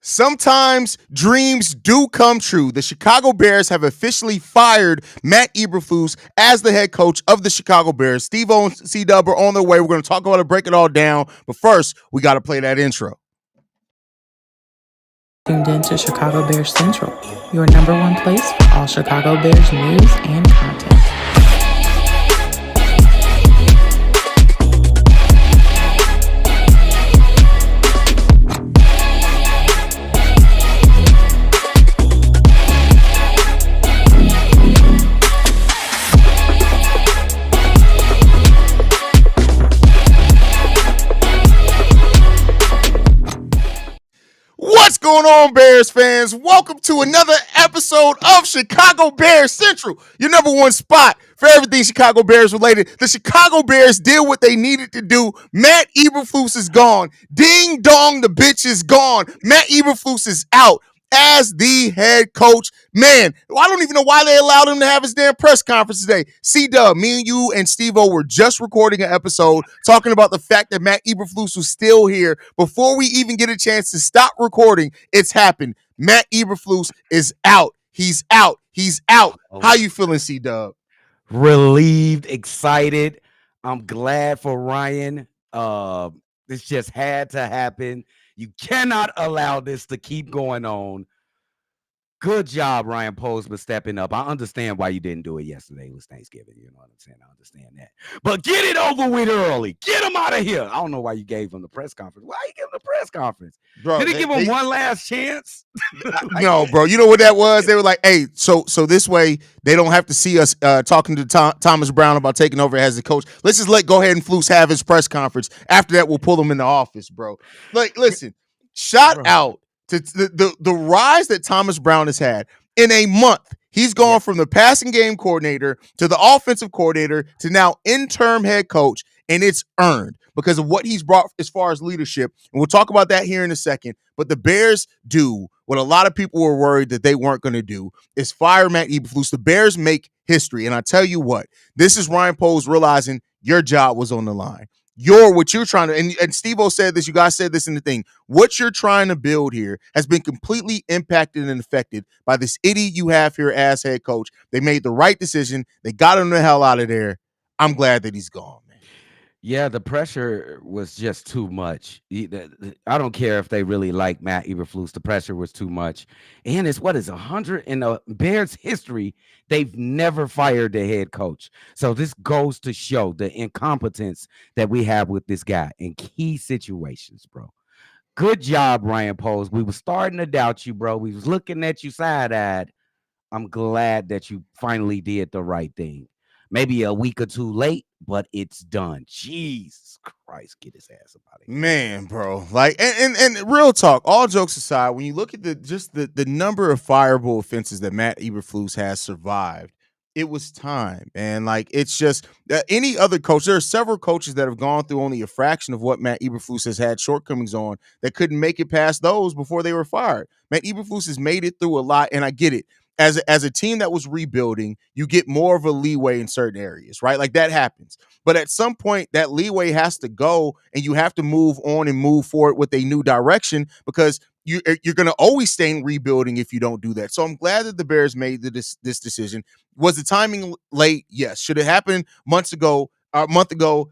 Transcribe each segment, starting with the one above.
Sometimes dreams do come true. The Chicago Bears have officially fired Matt Eberflus as the head coach of the Chicago Bears. Steve-O and C-Dub are on their way. We're going to talk about it, break it all down. But first, we got to play that intro. Tuned in to Chicago Bears Central, your number one place for all Chicago Bears news and content. What's going on, Bears fans? Welcome to another episode of Chicago Bears Central, your number one spot for everything Chicago Bears related. The Chicago Bears did what they needed to do. Matt Eberflus is gone. Ding dong, the bitch is gone. Matt Eberflus is out as the head coach. Man, I don't even know why they allowed him to have his damn press conference today. C-Dub, me and you and Steve-O were just recording an episode talking about the fact that Matt Eberflus was still here. Before we even get a chance to stop recording, it's happened. Matt Eberflus is out. He's out. He's out. How you feeling, C-Dub? Relieved, excited. I'm glad for Ryan. This just had to happen. You cannot allow this to keep going on. Good job, Ryan Poles, for stepping up. I understand why you didn't do it yesterday. It was Thanksgiving. You know what I'm saying? I understand that. But get it over with early. Get him out of here. I don't know why you gave him the press conference. Why you give him the press conference? Bro, did he give him one last chance? No, bro. You know what that was? They were like, hey, so this way they don't have to see us talking to Thomas Brown about taking over as the coach. Let's just go ahead and Flus have his press conference. After that, we'll pull him in the office, bro. Like, listen, shout out to the rise that Thomas Brown has had in a month. He's gone from the passing game coordinator to the offensive coordinator to now interim head coach, and it's earned because of what he's brought as far as leadership. And we'll talk about that here in a second. But the Bears do what a lot of people were worried that they weren't going to do, is fire Matt Eberflus. The Bears make history. And I tell you what, this is Ryan Poles realizing your job was on the line. What you're trying to, and Steve-O said this, you guys said this in the thing, what you're trying to build here has been completely impacted and affected by this idiot you have here as head coach. They made the right decision. They got him the hell out of there. I'm glad that he's gone, man. Yeah, the pressure was just too much. I don't care if they really like Matt Eberflus. The pressure was too much. And it's 100 in the Bears history. They've never fired the head coach. So this goes to show the incompetence that we have with this guy in key situations, bro. Good job, Ryan Poles. We were starting to doubt you, bro. We was looking at you side-eyed. I'm glad that you finally did the right thing. Maybe a week or two late, but it's done. Jesus Christ, get his ass about it. Man, bro. Like, and real talk, all jokes aside, when you look at the number of fireable offenses that Matt Eberflus has survived, it was time. And like, it's just any other coach. There are several coaches that have gone through only a fraction of what Matt Eberflus has had shortcomings on that couldn't make it past those before they were fired. Matt Eberflus has made it through a lot, and I get it. As a team that was rebuilding, you get more of a leeway in certain areas, right? Like that happens. But at some point, that leeway has to go, and you have to move on and move forward with a new direction because you're going to always stay in rebuilding if you don't do that. So I'm glad that the Bears made this decision. Was the timing late? Yes. Should it happen month ago?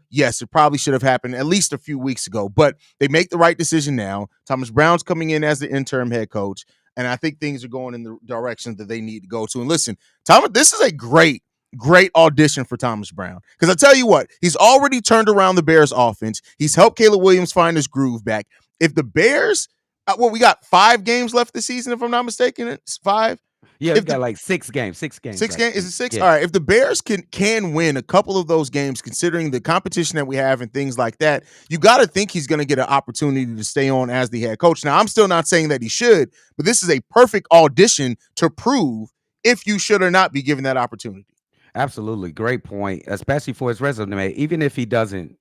Yes, it probably should have happened at least a few weeks ago. But they make the right decision now. Thomas Brown's coming in as the interim head coach. And I think things are going in the direction that they need to go to. And listen, Thomas, this is a great audition for Thomas Brown. Because I tell you what, he's already turned around the Bears offense. He's helped Caleb Williams find his groove back. If the Bears, we got 5 games left this season, if I'm not mistaken. It's 5. Yeah, we've got like 6 games. 6 games. 6 games? Is it 6? Yeah. All right. If the Bears can win a couple of those games, considering the competition that we have and things like that, you got to think he's going to get an opportunity to stay on as the head coach. Now, I'm still not saying that he should, but this is a perfect audition to prove if you should or not be given that opportunity. Absolutely. Great point, especially for his resume. Even if he doesn't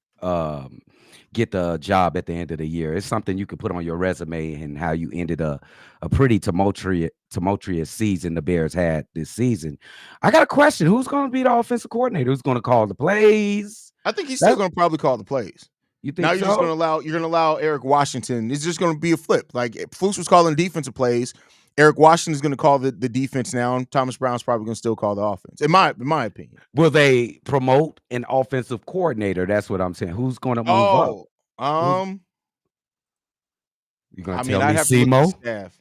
get the job at the end of the year, it's something you can put on your resume and how you ended a pretty tumultuous season the Bears had this season. I got a question. Who's going to be the offensive coordinator? Who's going to call the plays? I think he's still going to probably call the plays. You Now think so? you're gonna allow Eric Washington. It's just gonna be a flip. Like Flus was calling defensive plays. Eric Washington is gonna call the defense now, and Thomas Brown's probably gonna still call the offense. In my opinion. Will they promote an offensive coordinator? That's what I'm saying. Who's going to move up? Oh, Who's you going I to mean, tell I'd me have to look at the Simo? staff.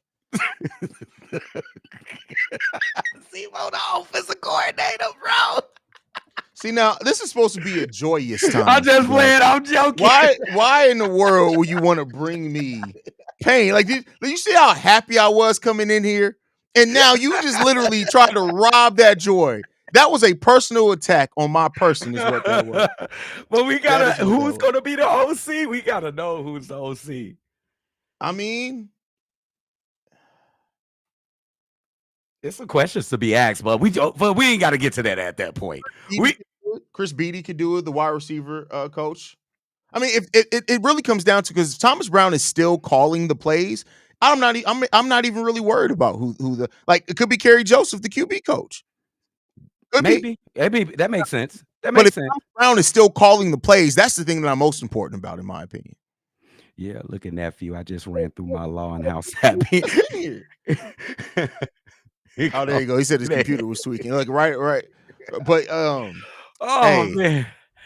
Simo, the offensive coordinator, bro. See, now this is supposed to be a joyous time. I'm just Bro. playing. I'm joking. Why in the world would you want to bring me pain? Like, did you see how happy I was coming in here? And now you just literally tried to rob that joy. That was a personal attack on my person, is what that was. But we That gotta. is what that Who's was. going to be the OC? We gotta know who's the OC. I mean, It's some questions to be asked, but we ain't got to get to that at that point. Chris Beatty could do it, the wide receiver coach. I mean, if it really comes down to, because Thomas Brown is still calling the plays, I'm not even really worried about who the, like, it could be Kerry Joseph, the QB coach. Could be. Maybe that makes sense. That But makes if sense. Thomas Brown is still calling the plays, that's the thing that I'm most important about, in my opinion. Yeah, look at nephew. I just ran through my lawn house happy. Oh, there you go. He said his computer was tweaking. Like, right. But oh hey, man,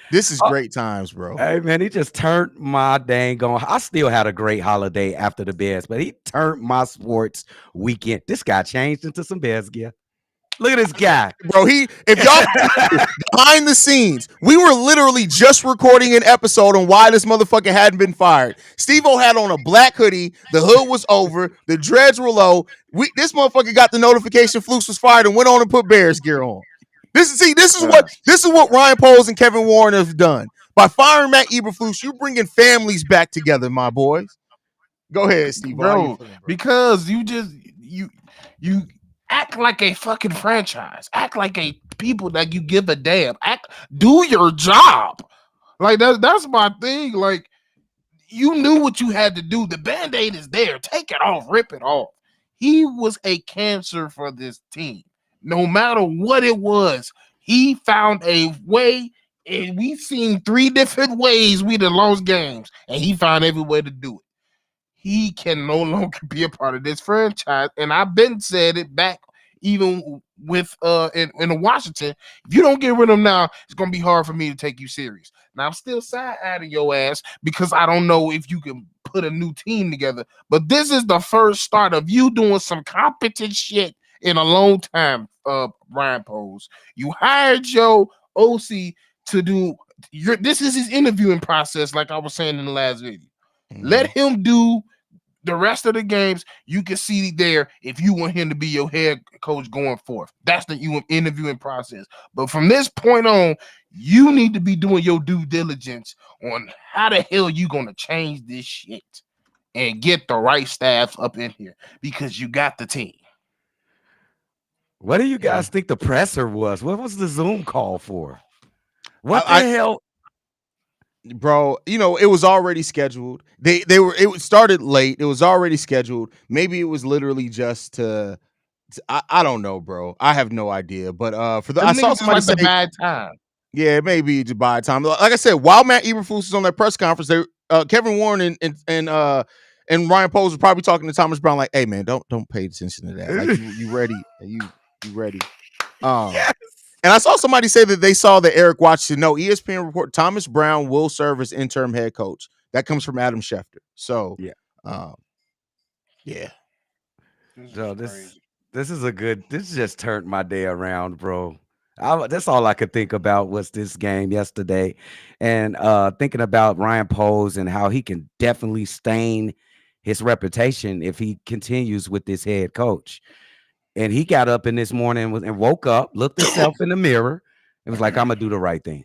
this is great times, bro. Hey man, he just turned my dang on. I still had a great holiday after the Bears, but he turned my sports weekend. This guy changed into some Bears gear. Look at this guy, bro. If y'all behind the scenes, we were literally just recording an episode on why this motherfucker hadn't been fired. Steve-O had on a black hoodie, the hood was over, the dreads were low. This motherfucker got the notification Flus was fired and went on and put Bears gear on. This is what Ryan Poles and Kevin Warren have done. By firing Matt Eberflus, you're bringing families back together, my boys. Go ahead, Steve. Bro, because you act like a fucking franchise. Act like a people that you give a damn. Do your job. Like that's my thing. Like, you knew what you had to do. The Band-Aid is there. Take it off, rip it off. He was a cancer for this team. No matter what it was, he found a way, and we've seen 3 different ways we'd have lost games, and he found every way to do it. He can no longer be a part of this franchise. And I've been said it back even with in Washington. If you don't get rid of him now, it's gonna be hard for me to take you serious. Now I'm still side-eyeing your ass because I don't know if you can put a new team together. But this is the first start of you doing some competent shit in a long time, Ryan Poles. You hired your OC to do this is his interviewing process, like I was saying in the last video. Let him do the rest of the games. You can see there if you want him to be your head coach going forth. That's the interviewing process. But from this point on, you need to be doing your due diligence on how the hell you going to change this shit and get the right staff up in here, because you got the team. What do you guys think the presser was? What was the Zoom call for? What the hell? Bro, it was already scheduled. It started late. It was already scheduled. Maybe it was literally just to I don't know, bro. I have no idea. But I saw somebody say bad time. Yeah, maybe to buy time. Like I said, while Matt Eberflus was on that press conference, Kevin Warren and Ryan Poles were probably talking to Thomas Brown like, "Hey man, don't pay attention to that. Like you ready? You ready?" Yes. And I saw somebody say that they saw that Eric Washington. No, ESPN report Thomas Brown will serve as interim head coach. That comes from Adam Schefter. So yeah. So this is a good. This just turned my day around, bro. That's all I could think about was this game yesterday, and thinking about Ryan Poles and how he can definitely stain his reputation if he continues with this head coach. And he got up in this morning and woke up, looked himself in the mirror, and was like, "I'm gonna do the right thing.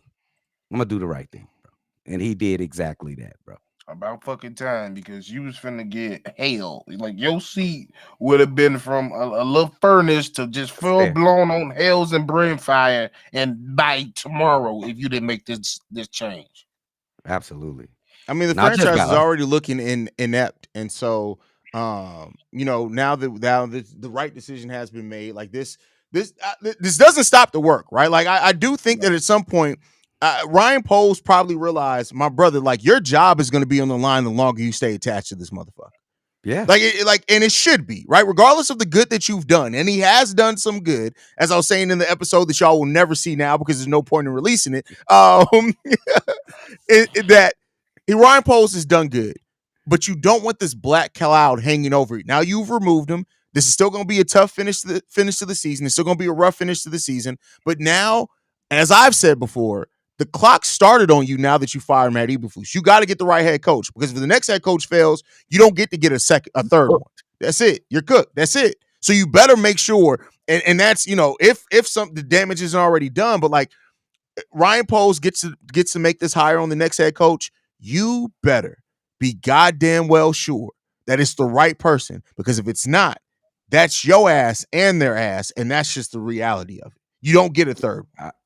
I'm gonna do the right thing," bro. And he did exactly that, bro. About fucking time, because you was finna get hell. Like, your seat would have been from a little furnace to just full blown on hells and brain fire, and by tomorrow if you didn't make this change. Absolutely. I mean, the franchise is already looking inept, and so now that the right decision has been made, like this doesn't stop the work, right? Like I do think that at some point, Ryan Poles probably realized, my brother, like your job is going to be on the line the longer you stay attached to this motherfucker. Yeah. And it should be, right? Regardless of the good that you've done. And he has done some good, as I was saying in the episode that y'all will never see now because there's no point in releasing it. That Ryan Poles has done good, but you don't want this black cloud hanging over you. Now you've removed him. This is still going to be a tough finish to the season. It's still going to be a rough finish to the season. But now, as I've said before, the clock started on you now that you fired Matt Eberflus. You got to get the right head coach, because if the next head coach fails, you don't get to get a third one. That's it. You're cooked. That's it. So you better make sure, and that's, if the damage isn't already done, but like Ryan Poles gets to make this hire on the next head coach, you better be goddamn well sure that it's the right person, because if it's not, that's your ass and their ass, and that's just the reality of it. You don't get a third.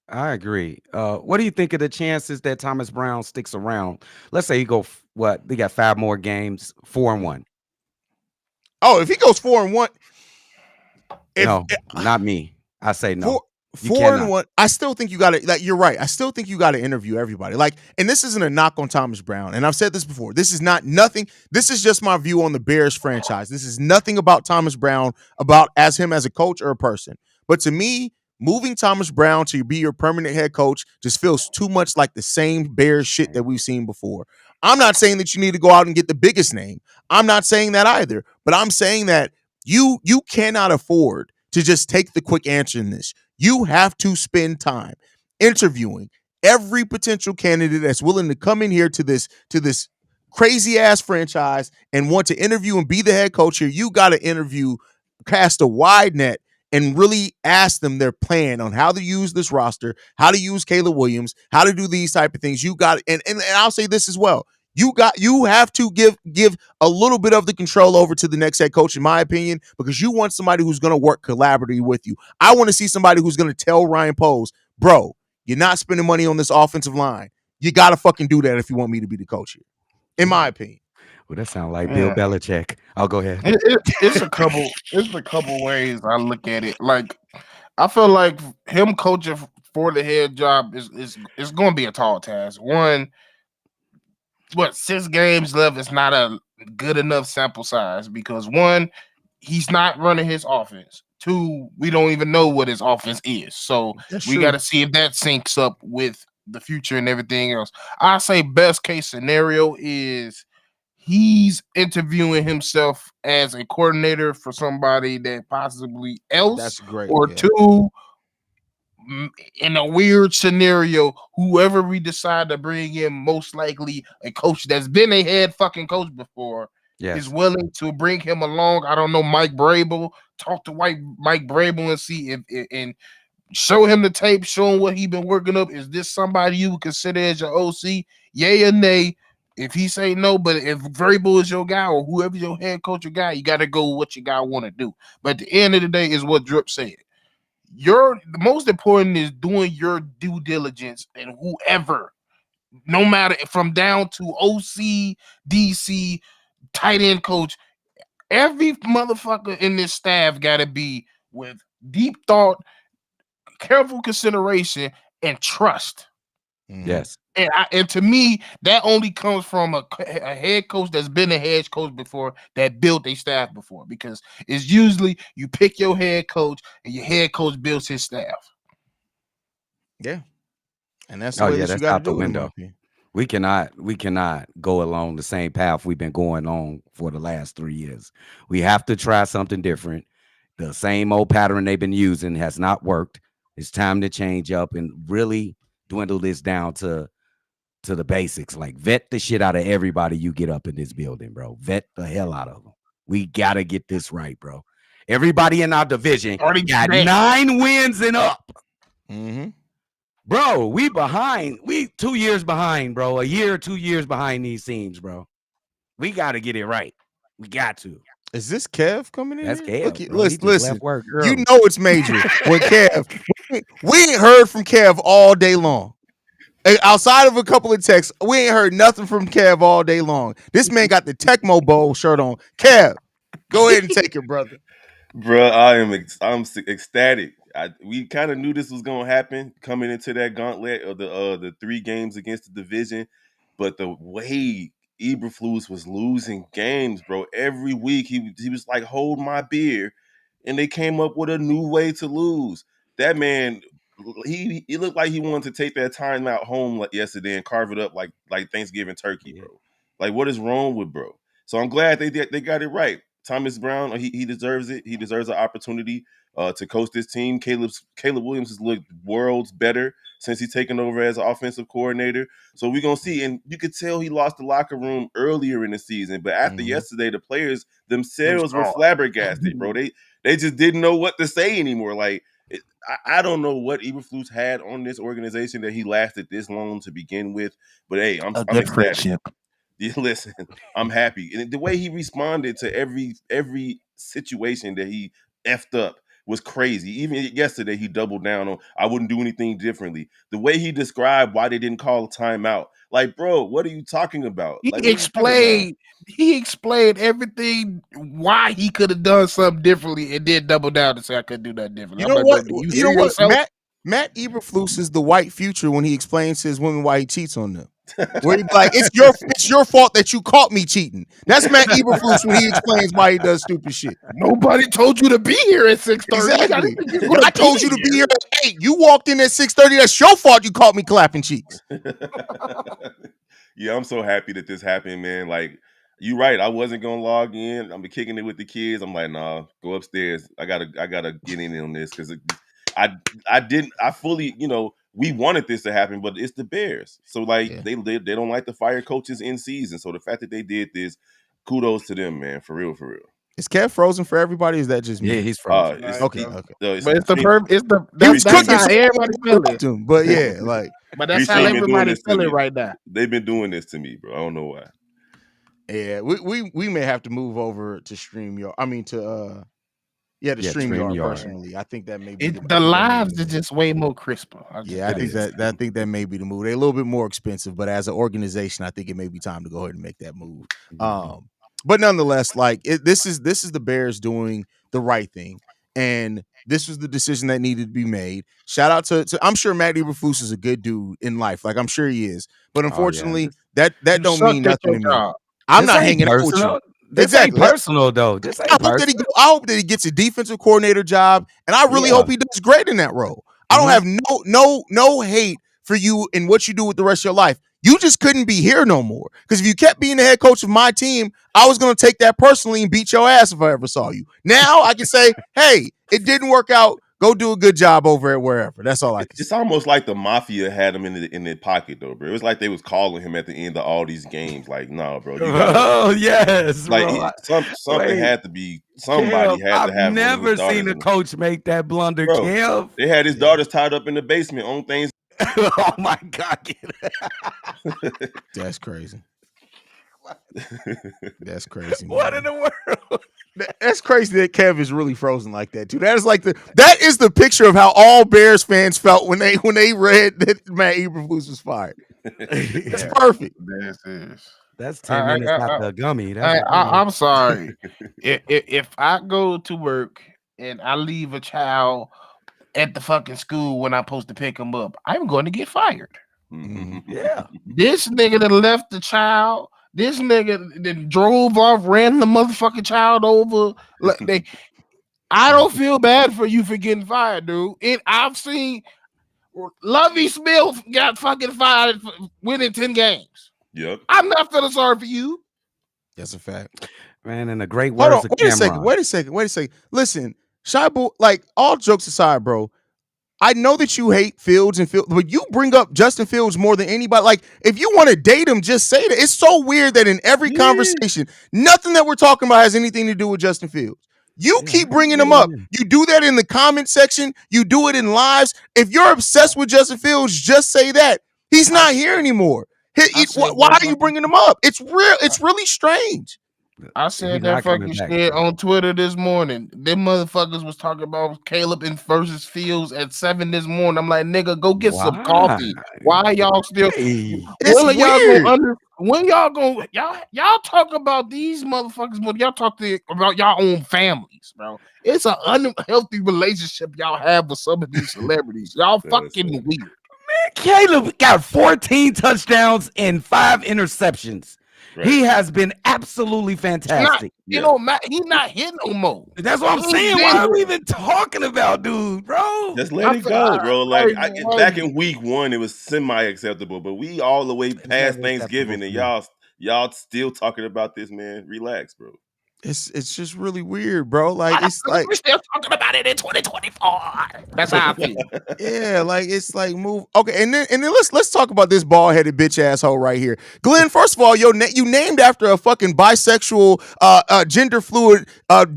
I agree. What do you think of the chances that Thomas Brown sticks around? Let's say he go they got 5 more games, 4-1. Oh, if he goes 4-1, not me. I say no. 4-1. I still think you got to, like, you're right. I still think you got to interview everybody. Like, and this isn't a knock on Thomas Brown. And I've said this before. This is nothing. This is just my view on the Bears franchise. This is nothing about Thomas Brown, about as him as a coach or a person. But to me, moving Thomas Brown to be your permanent head coach just feels too much like the same Bears shit that we've seen before. I'm not saying that you need to go out and get the biggest name. I'm not saying that either. But I'm saying that you cannot afford to just take the quick answer in this. You have to spend time interviewing every potential candidate that's willing to come in here to this crazy ass franchise and want to interview and be the head coach here. You got to interview, cast a wide net, and really ask them their plan on how to use this roster, how to use Caleb Williams, how to do these type of things. You got, and I'll say this as well. You have to give a little bit of the control over to the next head coach, in my opinion, because you want somebody who's going to work collaboratively with you. I want to see somebody who's going to tell Ryan Poles, bro, you're not spending money on this offensive line. You got to fucking do that if you want me to be the coach here, in my opinion. Well, that sounds like Bill Belichick. I'll go ahead. It's a couple ways I look at it. Like, I feel like him coaching for the head job is going to be a tall task. One, 6 games left is not a good enough sample size, because one, he's not running his offense. 2, we don't even know what his offense is. So we got to see if that syncs up with the future and everything else. I say best case scenario is he's interviewing himself as a coordinator for somebody that possibly else. That's great. Or 2, in a weird scenario, whoever we decide to bring in, most likely a coach that's been a head fucking coach before, is willing to bring him along. I don't know, Mike Vrabel. Talk to Mike Vrabel and see if and show him the tape, show him what he's been working up. Is this somebody you would consider as your OC? Yay or nay? If he say no, but if Vrabel is your guy or whoever your head coach or guy, you got to go with what your guy want to do. But at the end of the day, is what Drip said. The most important is doing your due diligence, and whoever, no matter from down to OC, DC, tight end coach, every motherfucker in this staff got to be with deep thought, careful consideration, and trust. Yes. And to me, that only comes from a head coach that's been a head coach before, that built a staff before, because it's usually you pick your head coach and your head coach builds his staff. Yeah. And that's the way that you got to do it. We cannot go along the same path we've been going on for the last 3 years. We have to try something different. The same old pattern they've been using has not worked. It's time to change up and really dwindle this down to the basics. Like, vet the shit out of everybody you get up in this building, bro. Vet the hell out of them. We got to get this right, bro. Everybody in our division got 9 wins and up. Mm-hmm. Bro, we behind. We 2 years behind, bro. A year or 2 years behind these teams, bro. We got to get it right. We got to. Is this Kev coming in? That's Kev. Listen. You know it's major with Kev. We ain't heard from Kev all day long. Outside of a couple of texts, we ain't heard nothing from Kev all day long. This man got the Tecmo Bowl shirt on. Kev, go ahead and take it, brother. Bro, I'm ecstatic. we kind of knew this was gonna happen coming into that gauntlet of the 3 games against the division, but the way Eberflus was losing games, bro, every week he was like, hold my beer, and they came up with a new way to lose. That man, he looked like he wanted to take that time out home like yesterday and carve it up like Thanksgiving turkey, bro. Like, what is wrong with bro? So I'm glad they got it right. Thomas Brown, he deserves it. He deserves an opportunity to coach this team. Caleb Williams has looked worlds better since he's taken over as an offensive coordinator. So we're going to see. And you could tell he lost the locker room earlier in the season. But after yesterday, the players themselves were flabbergasted, bro. They just didn't know what to say anymore. Like, I don't know what Eberflus had on this organization that he lasted this long to begin with. But, hey, I'm ecstatic. Friendship. Listen, I'm happy. And the way he responded to every situation that he effed up was crazy. Even yesterday, he doubled down on, I wouldn't do anything differently. The way he described why they didn't call a timeout. Like, bro, what are you talking about? He explained everything why he could have done something differently and then double down and say I couldn't do that differently. You know what? You know what? Matt Eberflus is the white future when he explains to his women why he cheats on them. Where he's like, it's your fault that you caught me cheating. That's Matt Eberflus when he explains why he does stupid shit. Nobody told you to be here at 6:30. Exactly. I told you to be here at 8. You walked in at 6:30. That's your fault. You caught me clapping cheeks. Yeah, I'm so happy that this happened, man. Like, you're right. I wasn't gonna log in. I'm kicking it with the kids. I'm like, nah, go upstairs. I gotta get in on this because I fully, we wanted this to happen, but it's the Bears. So like they don't like to fire coaches in season. So the fact that they did this, kudos to them, man. For real, for real. Is Kev frozen for everybody? Is that just me? Yeah, he's frozen. Okay. But that's how everybody feeling. But yeah, like. But that's how everybody's feeling right now. They've been doing this to me, bro. I don't know why. Yeah, we may have to move over to StreamYard. I mean to StreamYard personally. I think that may be the lives is just way more crisper. I think that may be the move. They're a little bit more expensive, but as an organization, I think it may be time to go ahead and make that move. But nonetheless, like this is the Bears doing the right thing, and this was the decision that needed to be made. Shout out to I'm sure Matt Eberflus is a good dude in life, like I'm sure he is. But unfortunately, that don't mean nothing to me. I'm not hanging out with you. This ain't personal though. I hope that he gets a defensive coordinator job, and I really hope he does great in that role. I don't have no hate for you and what you do with the rest of your life. You just couldn't be here no more. Because if you kept being the head coach of my team, I was going to take that personally and beat your ass if I ever saw you. Now I can say, hey, it didn't work out. Go do a good job over at wherever. That's all I can say. It's almost like the mafia had him in their pocket, though, bro. It was like they was calling him at the end of all these games. Like, no, bro. Oh, yes. Like, something had to be, somebody had to have. I've never seen a coach make that blunder, Kev. They had his daughters tied up in the basement on things. Oh, my God. That's crazy. That's crazy. What in the world? That's crazy that Kev is really frozen like that too. That is the picture of how all Bears fans felt when they read that Matt Eberflus was fired. It's perfect. That's 10 minutes after a gummy. I'm sorry. if I go to work and I leave a child at the fucking school when I'm supposed to pick him up, I'm going to get fired. Mm-hmm. Yeah. This nigga that left the child. This nigga that drove off, ran the motherfucking child over. I don't feel bad for you for getting fired, dude. I've seen Lovie Smith got fucking fired for winning 10 games. Yep. I'm not feeling sorry for you. That's a fact. Man, and a great words of Cameron. Wait a second. Listen, Shy-Bo, like all jokes aside, bro, I know that you hate Fields, but you bring up Justin Fields more than anybody. Like, if you want to date him, just say that. It's so weird that in every conversation, nothing that we're talking about has anything to do with Justin Fields. You keep bringing him up. You do that in the comment section. You do it in lives. If you're obsessed with Justin Fields, just say that. He's not here anymore. Why are you bringing him up? It's real. It's really strange. I He's said that not coming fucking back, shit bro. on Twitter this morning. Them motherfuckers was talking about Caleb and versus Fields at 7 this morning. I'm like, nigga, go get some Why? coffee. Why are y'all still? Hey, It's When are y'all gonna weird. when y'all gonna y'all talk about these motherfuckers when y'all talk about y'all own families, bro? It's an unhealthy relationship y'all have with some of these celebrities. Y'all fucking weird. Caleb got 14 touchdowns and 5 interceptions. Right. He has been absolutely It's not, fantastic. you know, Matt, he's not hitting no more. That's what I'm He saying. been Why are we hitting. even talking about dude, bro? Just let it go, bro. Like, Back in week 1, it was semi-acceptable, but we all the way It's past never acceptable Thanksgiving, and for me. y'all still talking about this, man. Relax, bro. It's just really weird, bro. Like it's like we're still talking about it in 2024. That's how I feel. yeah, like it's like move okay, and then let's talk about this bald headed bitch asshole right here, Glenn. First of all, you named after a fucking bisexual, gender fluid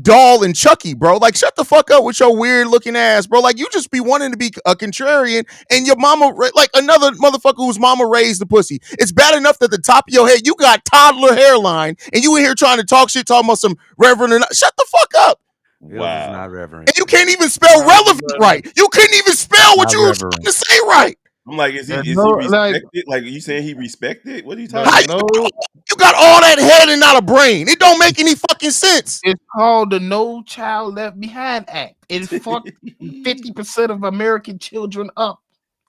doll and Chucky, bro. Like shut the fuck up with your weird looking ass, bro. Like you just be wanting to be a contrarian, and your mama like another motherfucker whose mama raised the pussy. It's bad enough that the top of your head you got toddler hairline, and you in here trying to talk shit, talking about some reverend. And shut the fuck up. Fields is not Wow. reverend. And you can't even spell relevant right. You couldn't even spell what Not you were reverend. trying to say right. I'm like, is he No, like respected? Like, you saying he respected? What are you the talking How about? you got all that head and not a brain? It don't make any fucking sense. it's called the No Child Left Behind Act. It fucked 50% of American children up.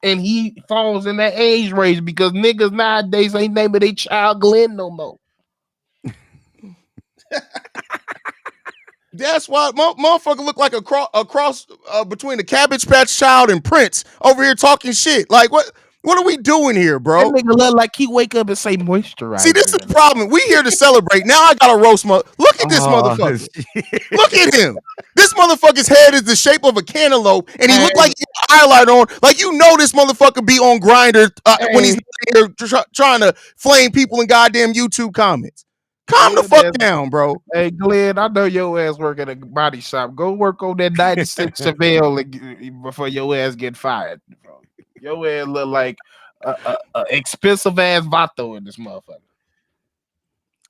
And he falls in that age range because niggas nowadays ain't naming their child Glenn no more. That's why motherfucker look like a cross between the Cabbage Patch Child and Prince over here talking shit. Like what are we doing here, That bro? nigga look like he wake up and say moisturizer. See, this is the problem. We here to celebrate. Now I got a roast. Look at this Oh, motherfucker. Look at him. This motherfucker's head is the shape of a cantaloupe, and he look like he got highlight on. Like you know, this motherfucker be on Grinder when he's here trying to flame people in goddamn YouTube comments. Calm the fuck down, bro. Hey Glenn, I know your ass work at a body shop. Go work on that 96 Chevelle before your ass get fired. Bro. Your ass look like a expensive ass vato in this motherfucker.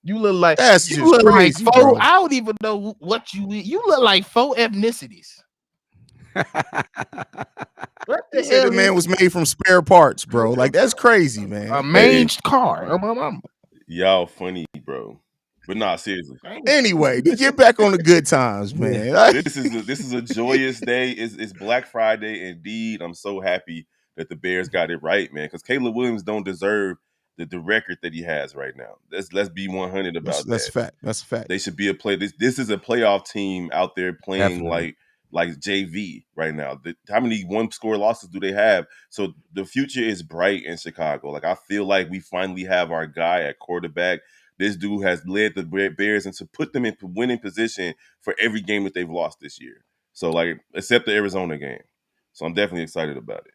You look like That's you just look like crazy, four. bro. I don't even know what you eat. You look like 4 ethnicities. What the They said hell? the man was made from spare parts, bro. Like that's crazy, man. A manged car. Oh, my mama. Y'all funny, bro. But nah, seriously. Anyway, to get back on the good times, man. This is a joyous day. It's Black Friday indeed. I'm so happy that the Bears got it right, man. Because Caleb Williams don't deserve the record that he has right now. Let's be 100 about That's that. a fact. That's a fact. They should be a play. This is a playoff team out there playing Definitely. like JV right now. How many one score losses do they have? So the future is bright in Chicago. Like I feel like we finally have our guy at quarterback. This dude has led the Bears and to put them in winning position for every game that they've lost this year. So like except the Arizona game. So I'm definitely excited about it.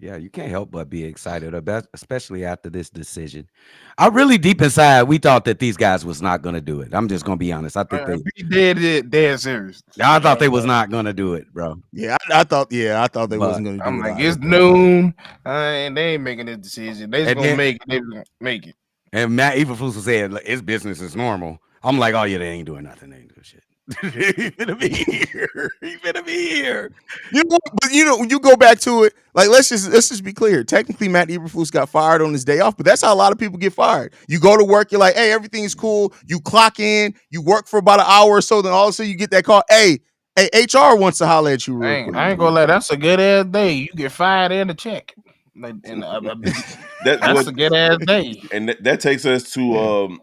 Yeah, you can't help but be excited about, especially after this decision. I really deep inside, we thought that these guys was not going to do it. I'm just going to be honest. I think they dead serious. I thought they was not going to do it, bro. Yeah, I thought they wasn't going to do I'm it. like, either, it's bro. noon, and they ain't making this decision. They just And gonna then- make it. They gonna make it. And Matt Eberflus was saying, like, his business is normal. I'm like, oh yeah, they ain't doing nothing. They ain't doing shit. He's gonna be here. He's gonna be here. You know, but when you go back to it, like let's just be clear. Technically, Matt Eberflus got fired on his day off, but that's how a lot of people get fired. You go to work, you're like, hey, everything's cool. You clock in, you work for about an hour or so, then all of a sudden you get that call. Hey, HR wants to holler at you real quick. I ain't gonna lie. That's a good ass day. You get fired and a check. That's a good ass day. And that takes us to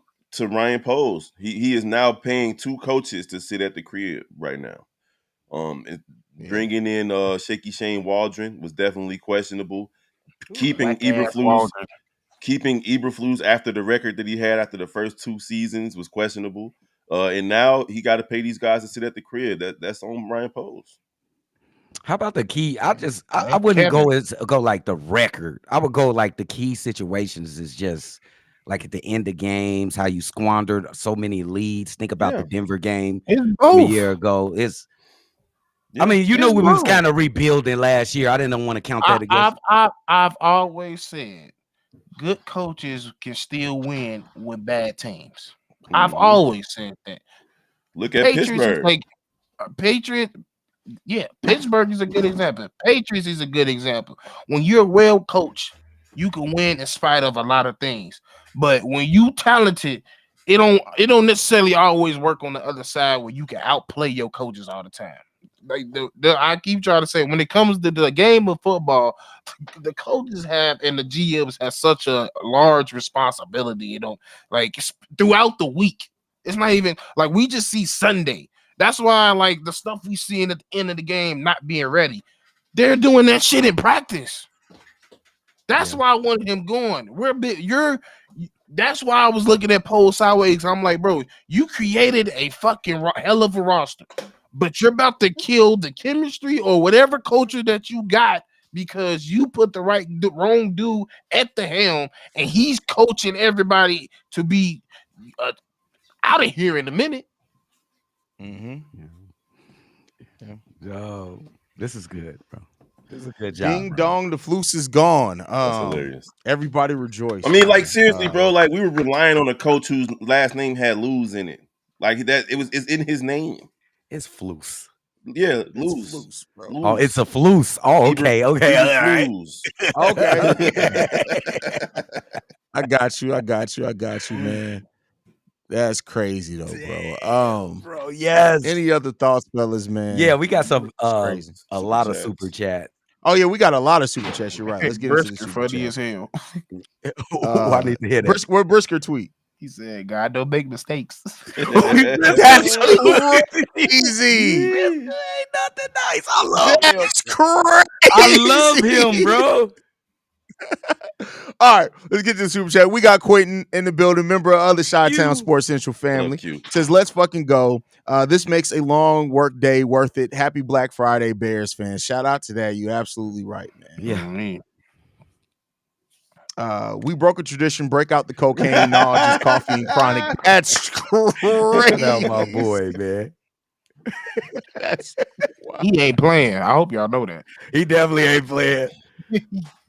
Ryan Poles. He is now paying 2 coaches to sit at the crib right now. Bringing in Shaky Shane Waldron was definitely questionable. Keeping Eberflus after the record that he had after the first 2 seasons was questionable. And now he got to pay these guys to sit at the crib. That's on Ryan Poles. How about the key? I wouldn't go like the record. I would go like the key situations is just like at the end of games, how you squandered so many leads. Think about the Denver game a year ago. I mean, we was kind of rebuilding last year. I didn't want to count that against. I've always said good coaches can still win with bad teams. I've always said that. Look at Patriots is Pittsburgh. like Patriot. Yeah, Pittsburgh is a good example. Patriots is a good example. When you're well coached, you can win in spite of a lot of things. But when you talented, it don't necessarily always work on the other side where you can outplay your coaches all the time. Like I keep trying to say, when it comes to the game of football, the coaches have and the GMs have such a large responsibility. You know, like throughout the week. It's not even like we just see Sunday. That's why, like, the stuff we see at the end of the game not being ready, they're doing that shit in practice. That's why I wanted him going. That's why I was looking at Pole sideways. I'm like, bro, you created a fucking hell of a roster, but you're about to kill the chemistry or whatever culture that you got because you put the wrong dude at the helm, and he's coaching everybody to be out of here in a minute. Yo, this is good, bro. This is a good job. Ding dong, the Flus is gone. That's hilarious. Everybody rejoice. I mean, like, seriously, bro. Like, we were relying on a coach whose last name had lose in it. Like that, it's in his name. It's Flus. Yeah, lose. Flus, bro. Oh, it's a Flus. Oh, okay, okay, all right. Okay. I got you, man. That's crazy though, bro. Bro, yes. Any other thoughts, fellas, man? Yeah, we got some a lot of super chat. Oh yeah, we got a lot of super chats. You're right. Let's get into the super funny chat. as hell. I need to hear that. Where Brisker tweet? He said, "God don't make mistakes." That's crazy. Ain't nothing nice. I love him. That's crazy. I love him, bro. All right, let's get to the super chat. We got Quentin in the building, member of the Chi-Town Sports Central family. Says, let's fucking go. This makes a long work day worth it. Happy Black Friday, Bears fans. Shout out to that. You're absolutely right, man. Yeah. We broke a tradition. Break out the cocaine, knowledge, coffee, and chronic. That's crazy. That's my boy, man. He ain't playing. I hope y'all know that. He definitely ain't playing.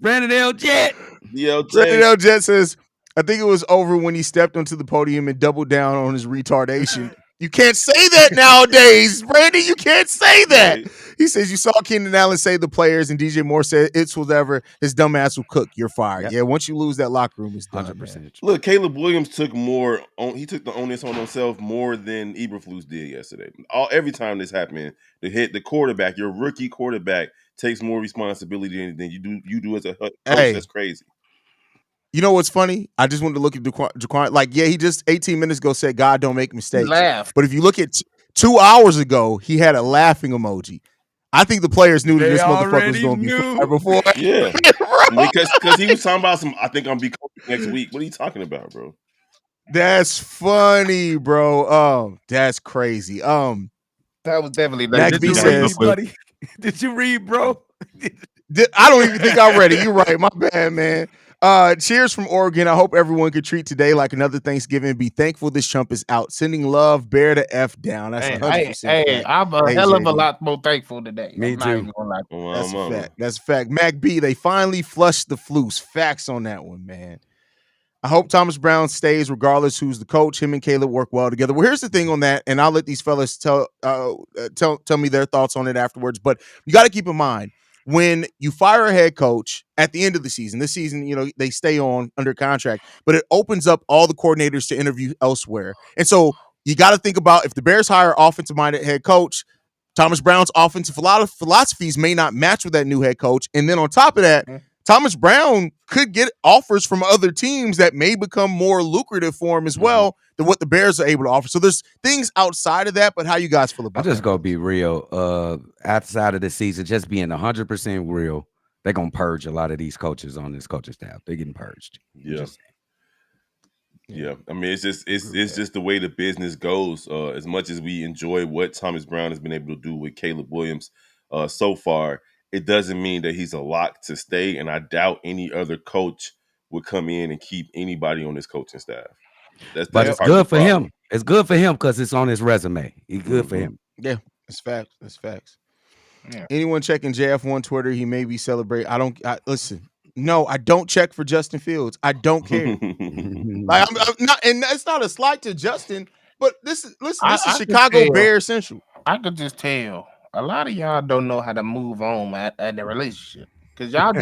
Brandon L. Jet. Brandon L. Jet says, I think it was over when he stepped onto the podium and doubled down on his retardation. You can't say that nowadays, Brandon. You can't say that. Right. He says, you saw Keenan Allen say the players, and DJ Moore said, it's whatever. His dumb ass will cook. You're fired. Yep. Yeah, once you lose that locker room, it's done. 100%. Look, Caleb Williams took the onus on himself more than Eberflus did yesterday. Every time this happened, the quarterback, your rookie quarterback, takes more responsibility than you do as a coach. Hey. That's crazy. You know what's funny? I just wanted to look at Jaquan. Like, yeah, he just 18 minutes ago said, God don't make mistakes. Laugh. But if you look at 2 hours ago, he had a laughing emoji. I think the players knew that this motherfucker was going to be fired before. Yeah. Because he was talking about I think I'm going to be coaching next week. What are you talking about, bro? That's funny, bro. That's crazy. That was definitely Mac B says, buddy. Did you read, bro? I don't even think I read it. You're right. My bad, man. Cheers from Oregon. I hope everyone could treat today like another Thanksgiving. Be thankful this chump is out. Sending love, bear the F down. That's 100%. Hey, I'm a hell of a lot more thankful today. Me too. That's a fact. That's a fact. Mac B, they finally flushed the Flus. Facts on that one, man. I hope Thomas Brown stays regardless who's the coach. Him and Caleb work well together. Well, here's the thing on that, and I'll let these fellas tell me their thoughts on it afterwards. But you got to keep in mind, when you fire a head coach at the end of the season, this season, they stay on under contract, but it opens up all the coordinators to interview elsewhere. And so you got to think about, if the Bears hire offensive-minded head coach, Thomas Brown's offensive philosophies may not match with that new head coach. And then on top of that, Thomas Brown could get offers from other teams that may become more lucrative for him as well than what the Bears are able to offer. So there's things outside of that, but how you guys feel about that? I'm just going to be real. Outside of the season, just being 100% real, they're going to purge a lot of these coaches on this coaching staff. They're getting purged. Yeah. I mean, it's just the way the business goes. As much as we enjoy what Thomas Brown has been able to do with Caleb Williams so far, it doesn't mean that he's a lock to stay, and I doubt any other coach would come in and keep anybody on his coaching staff. But it's good for him. It's good for him because it's on his resume. It's good for him. Yeah, it's facts. That's facts. Yeah. Anyone checking JF1 Twitter? He may be celebrating. Listen. No, I don't check for Justin Fields. I don't care. Like I'm not, and it's not a slight to Justin, but this is listen. This is I could Chicago tell. Bears Central. I could just tell a lot of y'all don't know how to move on at the relationship. Cause y'all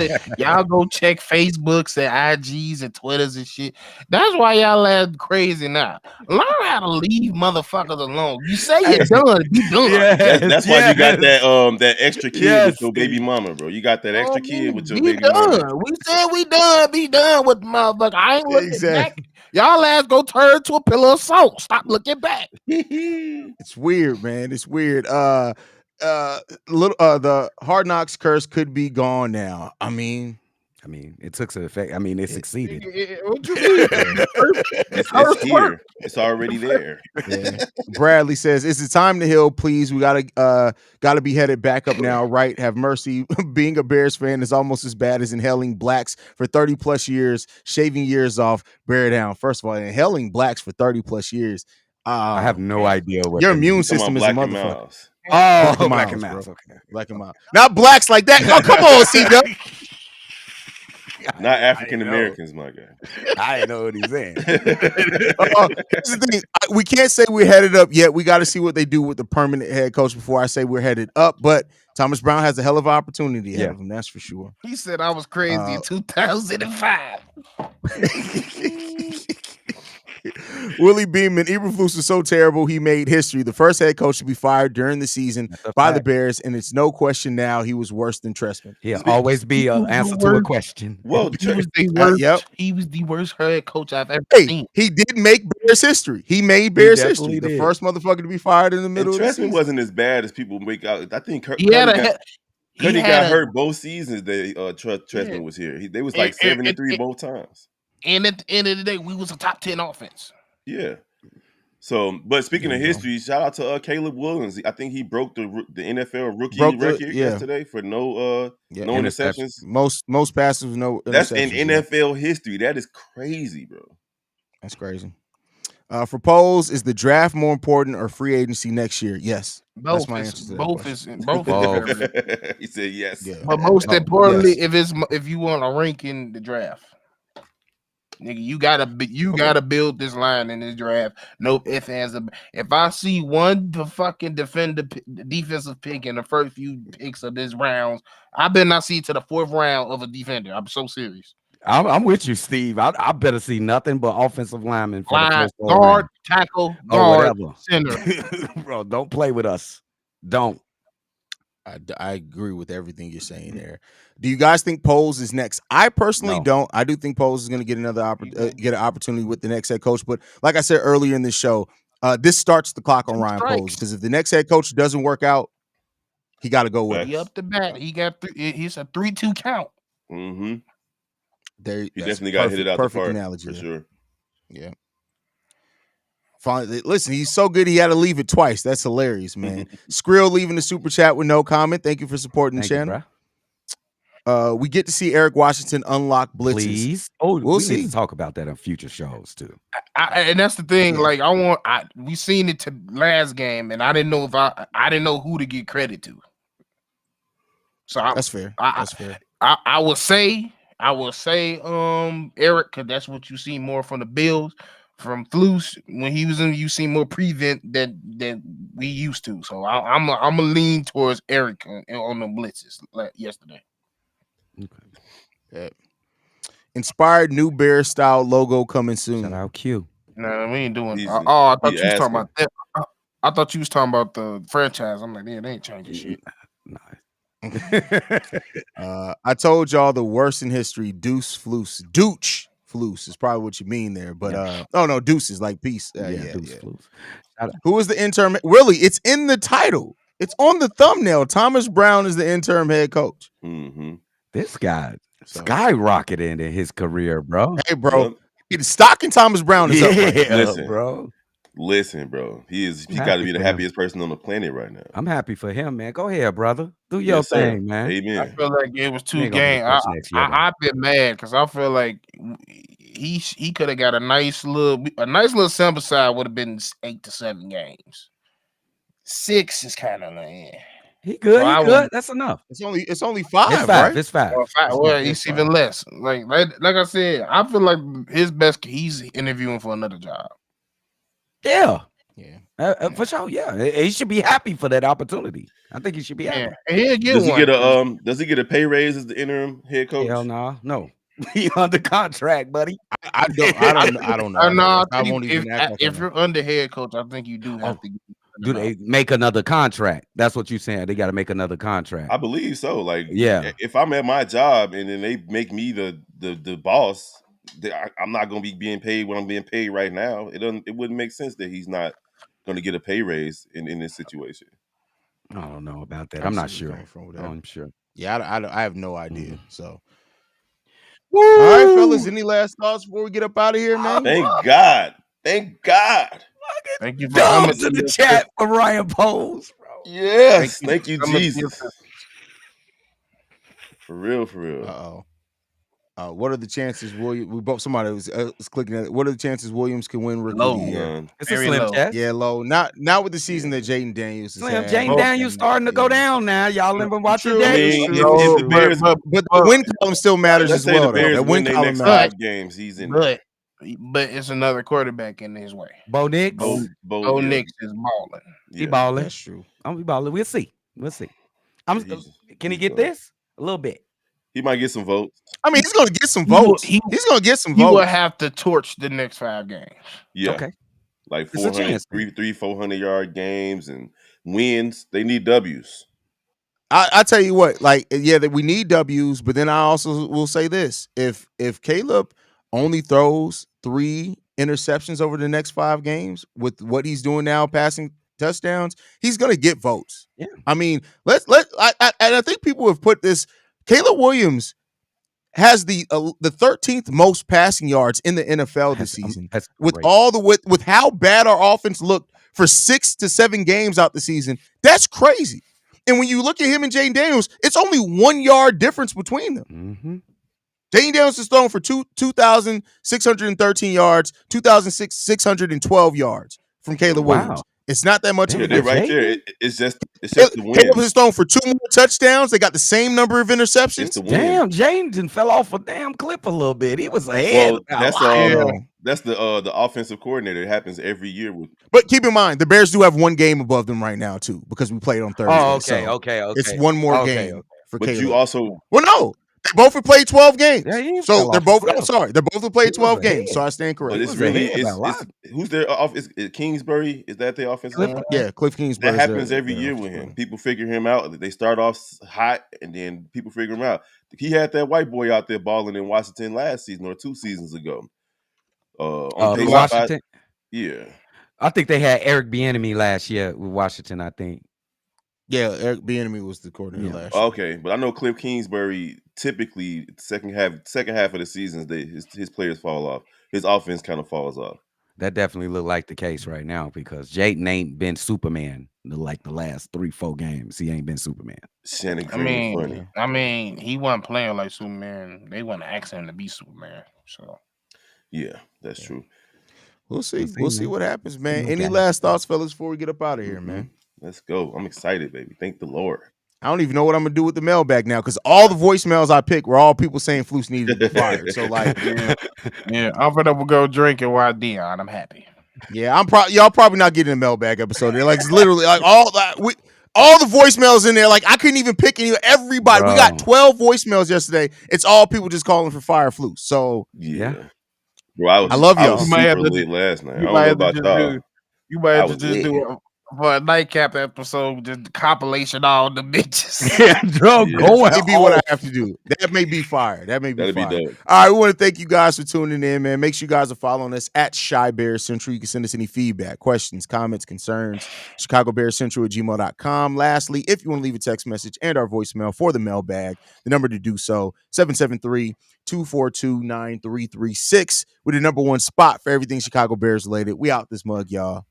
go check Facebooks and IGs and Twitters and shit. That's why y'all act crazy now. Learn how to leave motherfuckers alone. You say you're done, be done. That's why you got that extra kid with your baby mama, bro. You got that extra kid with your Be baby done. mama. We said we done. Be done with the motherfucker. I ain't looking back. Exactly. Y'all ass go turn to a pillar of salt. Stop looking back. It's weird, man. It's weird. The Hard Knocks curse could be gone now. I mean, it took some effect. I mean, it succeeded. What you mean? It's here. It's already there. Yeah. Bradley says, "It's the time to heal, please. We gotta be headed back up now, right? Have mercy. Being a Bears fan is almost as bad as inhaling blacks for 30 plus years, shaving years off, bear down. First of all, inhaling blacks for 30 plus years. I have no idea what your that immune means. system is a Black and motherfucker. Miles. Oh, Black Black and Miles, Mouse. bro. Okay. Black and Miles. Not blacks like that. Oh, come on, CW. Not African Americans, my guy. I didn't know what he's saying. Here's the thing. We can't say we're headed up yet. We got to see what they do with the permanent head coach before I say we're headed up. But Thomas Brown has a hell of an opportunity ahead of him. That's for sure. He said I was crazy in 2005. Willie Beeman, Eberflus was so terrible he made history. The first head coach to be fired during the season by the Bears, and it's no question now he was worse than Trestman. He'll always be an answer to a question. Well, He was the worst. Yep. He was the worst head coach I've ever Hey, seen. he did make Bears history. He made Bears history. definitely The did. first motherfucker to be fired in the and middle of the Trestman season. wasn't as bad as people make out. I think He had a. Cuddy got hurt both seasons that Trestman Yeah. was here. They was like 7-3 both times. And at the end of the day, we was a top 10 offense. Yeah. So, but speaking of history, shout out to Caleb Williams. I think he broke the NFL rookie record yesterday for no interceptions. Most passes with no interceptions. That's in NFL history. That is crazy, bro. That's crazy. For polls, is the draft more important or free agency next year? Yes. Both. That's my answer to that Both question. is both. Is He said yes. Yeah. But most importantly, if you want a rank in the draft, nigga, you gotta build this line in this draft. No ifs, ands, if I see one fucking defensive pick in the first few picks of this rounds, I better not see to the fourth round of a defender. I'm so serious. I'm with you, Steve. I better see nothing but offensive linemen for the first guard, tackle, guard, center. Bro, don't play with us. Don't. I agree with everything you're saying there. Do you guys think Poles is next? I personally don't. I do think Poles is going to get another get an opportunity with the next head coach. But like I said earlier in the show, this starts the clock on Ryan Poles, because if the next head coach doesn't work out, he got to go with He up the bat. He got he's a 3-2 count. Mm-hmm. He definitely got hit it out the park, analogy for sure. Yeah. Finally, listen, he's so good he had to leave it twice. That's hilarious, man. Skrill leaving the super chat with no comment. Thank you for supporting the channel. We get to see Eric Washington unlock blitzes. Please. Oh, we'll see. Need to talk about that on future shows too. And that's the thing. Like we seen it to last game, and I didn't know if I didn't know who to give credit to. So that's fair. That's fair. I would say Eric, because that's what you see more from the Bills. From Flus, when he was in, you see more prevent than we used to. So I'm a lean towards Eric on the blitzes like yesterday. Okay. Yeah. Inspired new Bear style logo coming soon. Shout out Q. No, we ain't doing. I thought you was talking about that. I thought you was talking about the franchise. I'm like, yeah, they ain't changing shit. Nah. I told y'all the worst in history. Deuce Flus. Dooch Flus is probably what you mean there, but no, Deuce is like peace. Deuce Flus. Who is the interim? Really, it's in the title. It's on the thumbnail. Thomas Brown is the interim head coach. Mm-hmm. This guy skyrocketed in his career, bro. Hey, bro, the stock in Thomas Brown is up. Right now. Listen, bro. He got to be the happiest person on the planet right now. I'm happy for him, man. Go ahead, brother. Do your thing, man. Amen. I feel like it was 2 games. I've been mad because I feel like he could have got a nice little sample size would have been 8 to 7 games. 6 is kind of like He good. So He I good. wouldn't. That's enough. It's only It's 5, five. right? It's five. Well, It's it's fine. even less. Like I said, I feel like his best. He's interviewing for another job. Yeah. Yeah. For sure. Yeah. He should be happy for that opportunity. I think he should be happy. Yeah, and he'll get Does he one. get 'cause- a Does he get a pay raise as the interim head coach? Hell no. He under contract, buddy. I don't know. No, I won't even act like I if know. you're under head coach, I think you do have to. Do they make another contract? That's what you're saying. They got to make another contract. I believe so. Like, Yeah. if I'm at my job and then they make me the boss, I'm not going to be being paid what I'm being paid right now. It wouldn't make sense that he's not going to get a pay raise in this situation. I don't know about that. I I'm not see where you're sure. coming from with that. I'm sure. Yeah, I have no idea. Mhm. So, Woo! all right, fellas. Any last thoughts before we get up out of here, man? Thank God. Thank God. Thank you for coming Thumbs to in the your chat for Ryan Pose, bro. Yes. Thank you, coming to your Jesus. For real. Uh-oh. What are the chances somebody was clicking at it. What are the chances Williams can win rookie of the Low. year? None. It's a Very slim low. chance. Yeah, low. Not with the season that Jaden Daniels has Slim. had. Jaden Daniels starting to go down now. Y'all been watching True. Daniels. I mean, True. if the Bears, But the win column still matters let's as say well, the though. Bears That win win their column next matters. 5 games, he's in. But it's another quarterback in his way. Bo Nix. Bo Nix is balling. He balling. That's true. I'm be balling. We'll see. Can he get done. this? A little bit. He might get some votes. I mean, he's going to get some He will- votes. he- He's going to get some He will votes. have to torch the next 5 games. Yeah. Okay. Like It's a 400, chance. 400-yard games and wins. They need W's. I tell you what, like, yeah, that we need W's, but then I also will say this: if Caleb only throws 3 interceptions over the next 5 games with what he's doing now, passing touchdowns, he's gonna get votes. Yeah. I mean, I think people have put this. Caleb Williams has the 13th most passing yards in the NFL this season. That's With great. all with how bad our offense looked for 6 to 7 games out the season, that's crazy. And when you look at him and Jaden Daniels, it's only 1 yard difference between them. Mm-hmm. Jaden Daniels is thrown for 2,613 yards, 2,612 yards from Caleb Wow. Williams. It's not that much of Yeah, a they're difference. right there. It's just the win. Caleb has thrown for 2 more touchdowns. They got the same number of It's interceptions. the win. Damn, Jaden fell off a damn clip a little bit. He was ahead. Well, that's the offensive coordinator. It happens every year with. But keep in mind, the Bears do have 1 game above them right now, too, because we played on Thursday. Oh, So okay. it's 1 more game for But Caleb. you also Well, no. They both have played 12 games. Yeah, he So fell they're off both, the I'm cliff. sorry, they're both have played He was 12 games. ahead. So I stand but corrected. it's was really ahead by a lot. who's their off? Is it Kingsbury? Is that their offensive Cliff- line? Yeah, Cliff Kingsbury. That happens every year with him. People figure him out. They start off hot, and then people figure him out. He had that white boy out there balling in Washington last season or 2 seasons ago. On pace Washington. yeah. I think they had Eric Bieniemy last year with Washington. I think. Yeah, Eric Bieniemy was the coordinator Yeah. last year. Okay, but I know Cliff Kingsbury typically second half of the seasons his players fall off. His offense kind of falls off. That definitely look like the case right now because Jaden ain't been Superman like the last 3-4 games. He ain't been Superman. Shannon Green funny. I mean, he wasn't playing like Superman. They wasn't asking him to be Superman. So Yeah, that's true. We'll see. We'll see, man. What happens, man. no Any doubt. last thoughts, fellas, before we get up out of here, man? Let's go. I'm excited, baby. Thank the Lord. I don't even know what I'm gonna do with the mailbag now because all the voicemails I picked were all people saying Flus needed to be fired. So like, yeah, I'm gonna go drinking while Dion. I'm happy. yeah, y'all probably not getting a mailbag episode. They're like, it's literally like all the voicemails in there. Like I couldn't even pick any. Everybody, we got Bro. 12 voicemails yesterday. It's all people just calling for fire Flus. So Yeah. Bro, I love y'all. was You might have super to- lit last night. I You don't might know have to about just y'all. do. You might I have to was just lit. do for a nightcap episode, just compilation all the bitches. Yeah, bro, Yeah. going that may be what I have to do. That may be fire. That may be That'd be fire. dope. All right, we want to thank you guys for tuning in, man. Make sure you guys are following us at Shy Bear Central. You can send us any feedback, questions, comments, concerns, ChicagoBearCentral@gmail.com. Lastly, if you want to leave a text message and our voicemail for the mailbag, the number to do so, 773-242-9336 with the number 1 spot for everything Chicago Bears related. We out this mug, y'all.